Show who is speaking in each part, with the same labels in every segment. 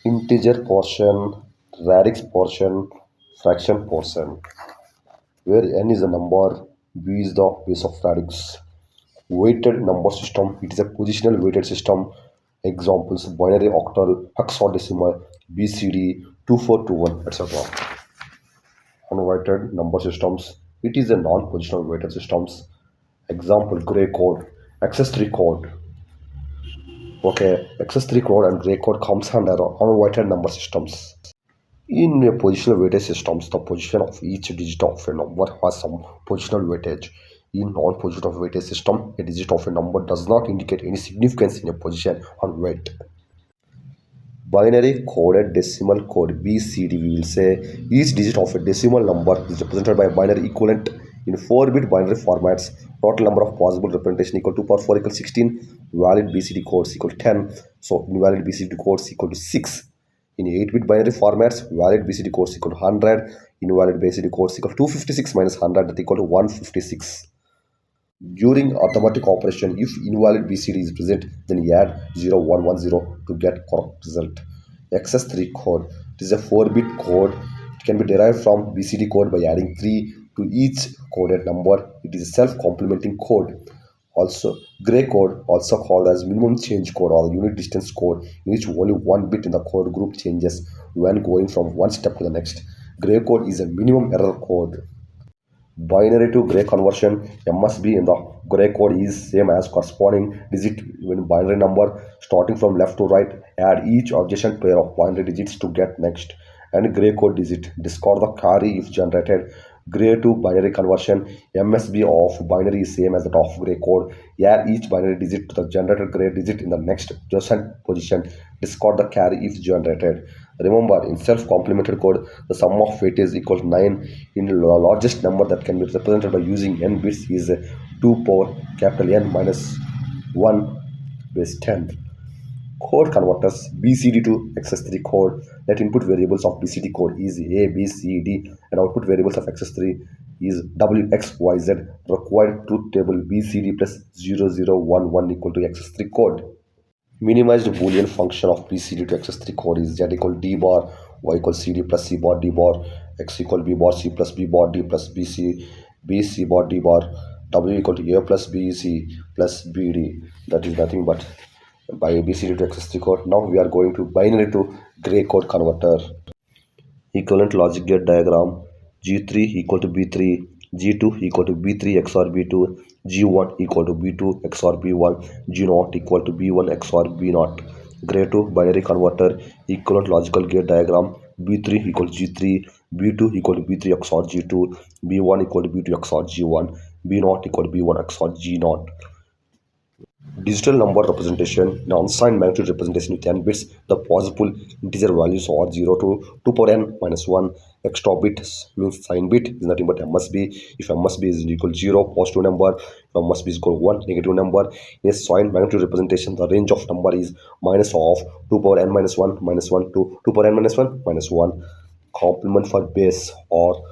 Speaker 1: integer portion, radix portion, fraction portion, where n is a number, b is the base of radix. Weighted number system, it is a positional weighted system. Examples: binary, octal, hexadecimal, BCD, 2421, etc. Unweighted number systems, it is a non-positional weighted systems. Example: gray code, access3 code. Okay, access3 code and gray code comes under unweighted number systems. In a positional weightage systems, the position of each digit of a number has some positional weightage. In non-positional weightage system, a digit of a number does not indicate any significance in a position or weight. Binary coded decimal code BCD, we will say each digit of a decimal number is represented by a binary equivalent in 4-bit binary formats. Total number of possible representation equal to power 4 equals 16. Valid BCD codes equal to 10. So invalid BCD codes equal to 6. In 8-bit binary formats, valid BCD codes equal to 100. Invalid BCD codes equal to 256 minus 100, that equal to 156. During arithmetic operation, if invalid BCD is present, then add 0110 to get correct result. Access3 code. It is a 4-bit code. It can be derived from BCD code by adding 3 to each coded number. It is a self-complementing code. Also, gray code, also called as minimum change code or unit distance code, in which only one bit in the code group changes when going from one step to the next. Gray code is a minimum error code. Binary to gray conversion, MSB in the gray code is same as corresponding digit in binary number. Starting from left to right, add each adjacent pair of binary digits to get next and gray code digit. Discard the carry if generated. Gray to binary conversion, MSB of binary is same as that of gray code. Add each binary digit to the generated gray digit in the next adjacent position. Discard the carry if generated. Remember, in self-complemented code, the sum of weight is equal to 9. In the largest number that can be represented by using n bits is 2 power capital N minus 1 base 10. Code converters BCD to access3 code. Let input variables of BCD code is A, B, C, D, and output variables of access3 is W, X, Y, Z. Required truth table BCD plus 0011 equal to access3 code. Minimized Boolean function of BCD to access3 code is Z equal D bar, Y equal CD plus C bar D bar, X equal B bar C plus B bar D plus BC, B C bar D bar, W equal to A plus BC plus BD. That is nothing but by BCD to access3 code. Now we are going to binary to gray code converter. Equivalent logic gate diagram: G3 equal to B3, G2 equal to B3 XOR B2, G1 equal to B2 XOR B1, G0 equal to B1 XOR B0. Gray to binary converter. Equivalent logical gate diagram: B3 equal to G3, B2 equal to B3 XOR G2, B1 equal to B2 XOR G1, B0 equal to B1 XOR G0. Digital number representation, an unsigned magnitude representation with n bits. The possible integer values are 0 to 2 power n minus 1. Extra bit means sign bit is nothing but MSB. If MSB is equal to 0, positive number. If MSB is equal to 1, negative number. In a signed magnitude representation, the range of number is minus of 2 power n minus 1 to 2 power n minus 1 minus 1. Complement for base or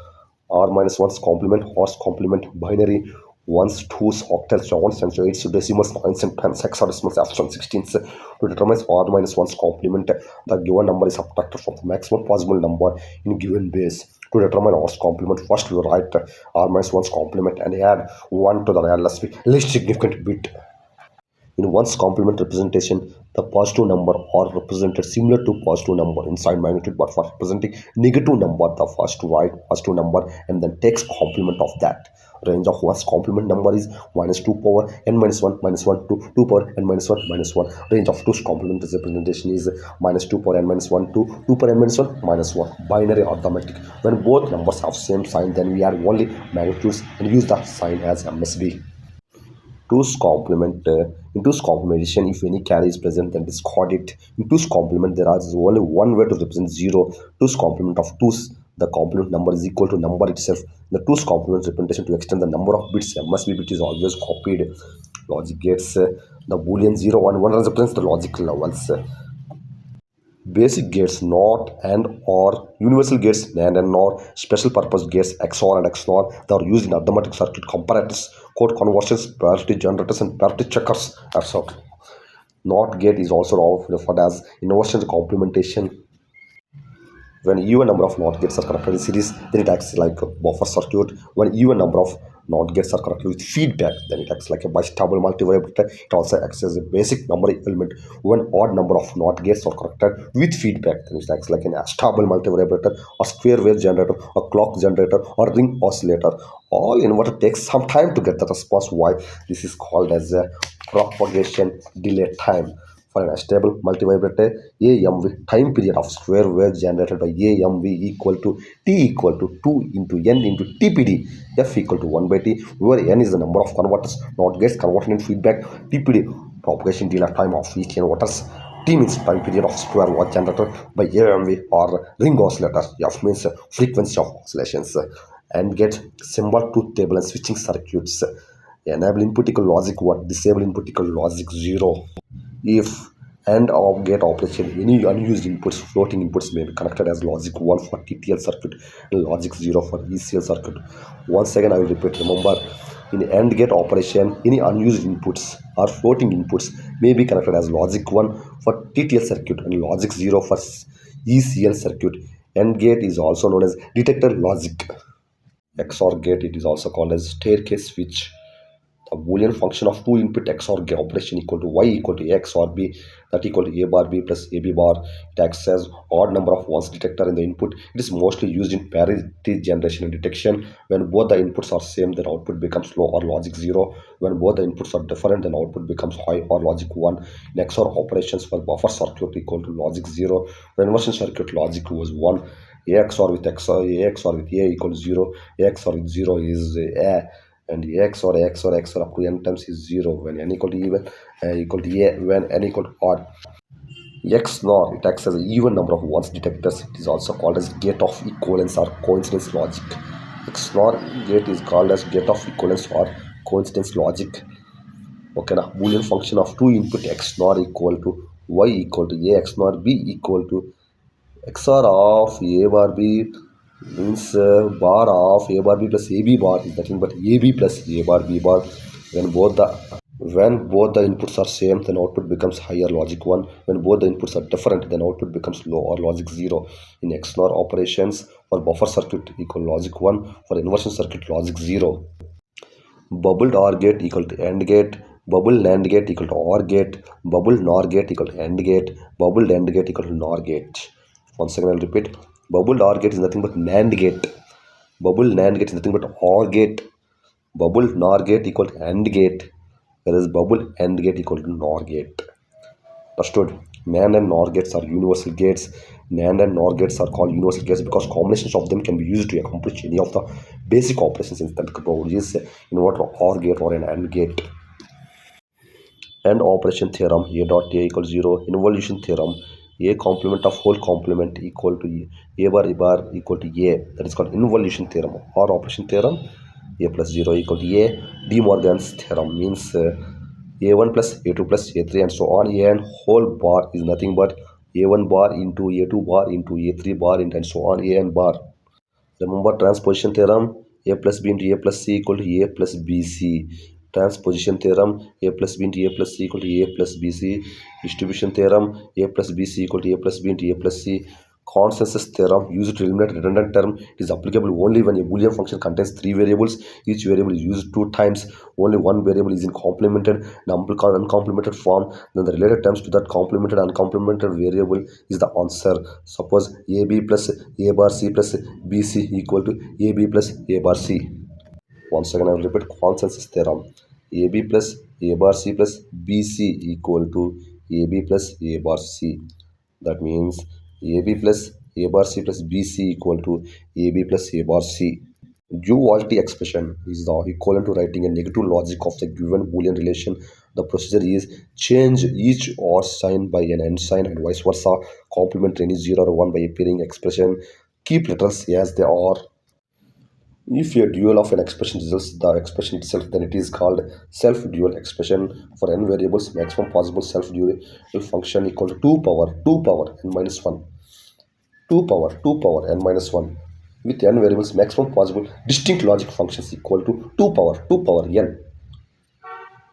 Speaker 1: r minus 1's complement, horse complement, binary, ones, twos, octals, ones, and eights, decimals, nines, and tens, hexadecimals, f's, and sixteens. To determine r minus 1's complement, the given number is subtracted from the maximum possible number in given base. To determine r's complement, first we write r minus 1's complement and add 1 to the least significant bit. In one's complement representation, the positive number are represented similar to positive number in sign magnitude, but for representing negative number, the first write positive number and then takes complement of that. Range of one's complement number is minus 2 power n minus 1 to 2 power n minus 1 minus 1. Range of two's complement representation is minus 2 power n minus 1 to 2 power n minus 1 minus 1. Binary arithmetic. When both numbers have same sign, then we add only magnitudes and use the sign as MSB. Two's complement. In two's complementation, if any carry is present, then discard it. In two's complement, there is only one way to represent 0. Two's complement of two's, the complement number is equal to number itself. The two's complement representation, to extend the number of bits, MSB bit is always copied. Logic gates, the boolean 0 1 1 represents the logical levels. Basic gates, NOT and OR, universal gates, NAND and NOR, special purpose gates, XOR and XNOR, they are used in arithmetic circuit comparators, code conversions, parity generators, and parity checkers, etc. NOT gate is also referred as inversion complementation. When even number of NOT gates are connected in series, then it acts like a buffer circuit. When even number of NOT gates are connected with feedback, then it acts like a bistable multivibrator. It also acts as a basic number element. When odd number of NOT gates are connected with feedback, then it acts like an astable multivibrator, or square wave generator, or clock generator, or ring oscillator. All inverter takes some time to get the response. Why? This is called as a propagation delay time. For an stable multivibrator, AMV time period of square wave generated by AMV equal to T equal to 2 into N into TPD, F equal to 1 by T, where N is the number of converters, not gets converted in feedback, TPD propagation delay time of each inverters, T means time period of square wave generated by AMV or ring oscillator, F means frequency of oscillations, and get symbol truth table and switching circuits. Enable input equal logic 1, disable input equal logic 0. If and or get operation, any unused inputs, floating inputs may be connected as logic 1 for TTL circuit and logic 0 for ECL circuit. Once again, I will repeat, remember, in AND gate operation, any unused inputs or floating inputs may be connected as logic 1 for TTL circuit and logic 0 for ECL circuit. AND gate is also known as detector logic. XOR gate, it is also called as staircase switch. A Boolean function of two input XOR operation equal to Y equal to X or B, that equal to A bar B plus AB bar. It acts as odd number of ones detector in the input. It is mostly used in parity generation and detection. When both the inputs are same, then output becomes low or logic 0. When both the inputs are different, then output becomes high or logic 1. In XOR operations for buffer circuit equal to logic 0. For inversion circuit, logic was 1. A XOR with XOR, A XOR with A equals 0. A XOR with 0 is A, and x or x or x or up to n times is 0 when n equal to even equal to a when n equal to odd. X nor, it acts as an even number of ones detectors. It is also called as gate of equivalence or coincidence logic. X nor gate is called as gate of equivalence or coincidence logic. Okay, now Boolean function of two input x nor equal to y equal to a x nor b equal to XOR of A bar B means bar of A bar B plus AB bar is nothing but AB plus A bar B bar. When both the inputs are same, then output becomes higher logic 1. When both the inputs are different, then output becomes low or logic 0. In XNOR operations, for buffer circuit equal logic 1, for inversion circuit logic 0. Bubbled OR gate equal to AND gate, bubble NAND gate equal to OR gate, bubble NOR gate equal to AND gate, bubbled AND gate equal to NOR gate. Once again, I'll repeat. Bubbled OR gate is nothing but NAND gate. Bubble NAND gate is nothing but OR gate. Bubble NOR gate equal to AND gate. Whereas bubble AND gate equal to NOR gate. Understood? NAND and NOR gates are universal gates. NAND and NOR gates are called universal gates because combinations of them can be used to accomplish any of the basic operations in that code. Is inverter OR gate or an AND gate. And operation theorem, A dot A equals 0. Involution theorem, A complement of whole complement equal to A bar equal to A. That is called involution theorem. Or operation theorem, A plus 0 equal to A. De Morgan's theorem means A1 plus A2 plus A3 and so on. A and whole bar is nothing but A1 bar into A2 bar into A3 bar and so on. A and bar. Remember transposition theorem, A plus B into A plus C equal to A plus BC. Transposition theorem, A plus B into A plus C equal to A plus BC. Distribution theorem, A plus BC equal to A plus B into A plus C. Consensus theorem, used to eliminate redundant term. It is applicable only when a Boolean function contains three variables. Each variable is used two times. Only one variable is in complemented and uncomplemented form. Then the related terms to that complemented and uncomplemented variable is the answer. Suppose AB plus A bar C plus BC equal to AB plus A bar C. Once again, I will repeat consensus theorem. AB plus A bar C plus BC equal to AB plus A bar C. That means AB plus A bar C plus BC equal to AB plus A bar C. Duality expression is the equivalent to writing a negative logic of the given Boolean relation. The procedure is change each OR sign by an AND sign and vice versa. Complement any 0 or 1 by appearing expression. Keep letters as they are. If a dual of an expression results the expression itself, then it is called self-dual expression. For n variables, maximum possible self-dual function equal to 2 power n minus 1. 2 power n minus 1. With n variables, maximum possible distinct logic functions equal to 2 power n.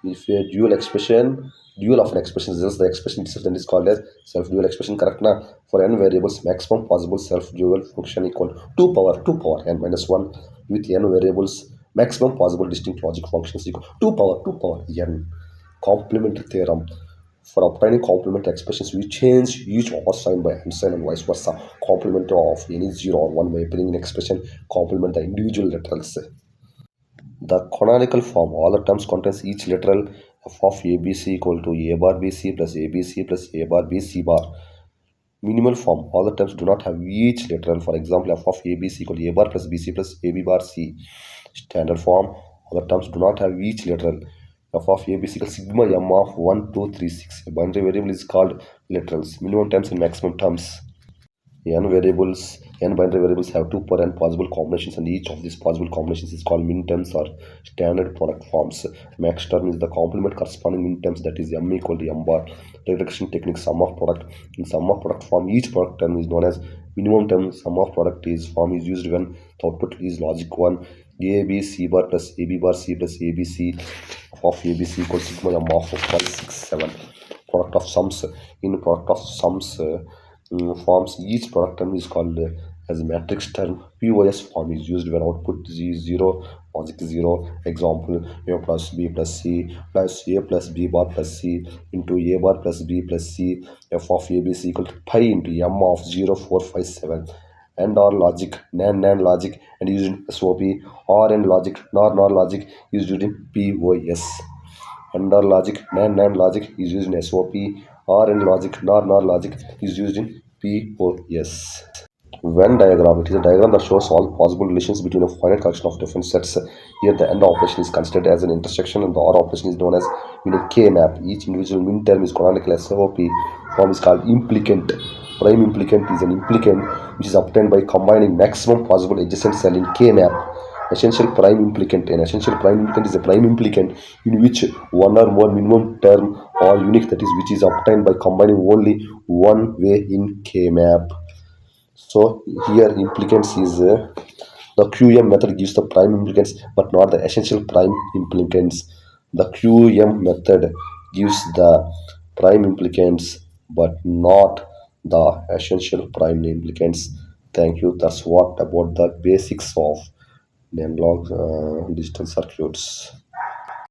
Speaker 1: If a dual of an expression results, the expression itself then is called as self-dual expression. Correct na? For n variables, maximum possible self-dual function equal 2 power n minus 1 with n variables, maximum possible distinct logic functions equal 2 power n. Complementary theorem. For obtaining complementary expressions, we change each or sign by and sign and vice versa. Complement of any 0 or 1 by appearing in expression complement the individual literals. The canonical form, all the terms contains each literal f of abc equal to a bar bc plus abc plus a bar bc bar. Minimal form, all the terms do not have each literal. For example, f of abc equal to a bar plus bc plus ab bar c. Standard form, all the terms do not have each literal. F of abc equals sigma m of 1, 2, 3, 6. A binary variable is called literals. Minimum terms and maximum terms. N binary variables have 2 per n possible combinations, and each of these possible combinations is called minterms or standard product forms. Max term is the complement corresponding minterms, that is m equal to m bar. Reduction technique, sum of product. In sum of product form, each product term is known as minimum term. Sum of product is form is used when the output is logic 1. A B C bar plus A B bar C plus A B C of A B C equals sigma m of 5, 6, 7. Product of sums. In product of sums forms, each product term is called as matrix term. POS form is used when output is 0, logic 0. Example, A plus B plus C plus A plus B bar plus C into A bar plus B plus C. F of A B C equal to pi into M of 0, 4, 5, 7. And or logic, NAND logic, and used in SOP. Or and logic, NOR logic is used in POS. And or logic, NAND logic is used in SOP. Or and logic, NOR logic is used in POS. Venn diagram. It is a diagram that shows all possible relations between a finite collection of different sets. Here, the AND operation is considered as an intersection, and the OR operation is known as K-map. Each individual min term is canonical SOP. Form is called implicant. Prime implicant is an implicant which is obtained by combining maximum possible adjacent cell in K-map. Essential prime implicant. An essential prime implicant is a prime implicant in which one or more minimum term are unique, that is, which is obtained by combining only one way in K-map. So here implicants is the QM method gives the prime implicants but not the essential prime implicants. The QM method gives the prime implicants but not the essential prime implicants. Thank you. That's what about the basics of analog digital circuits.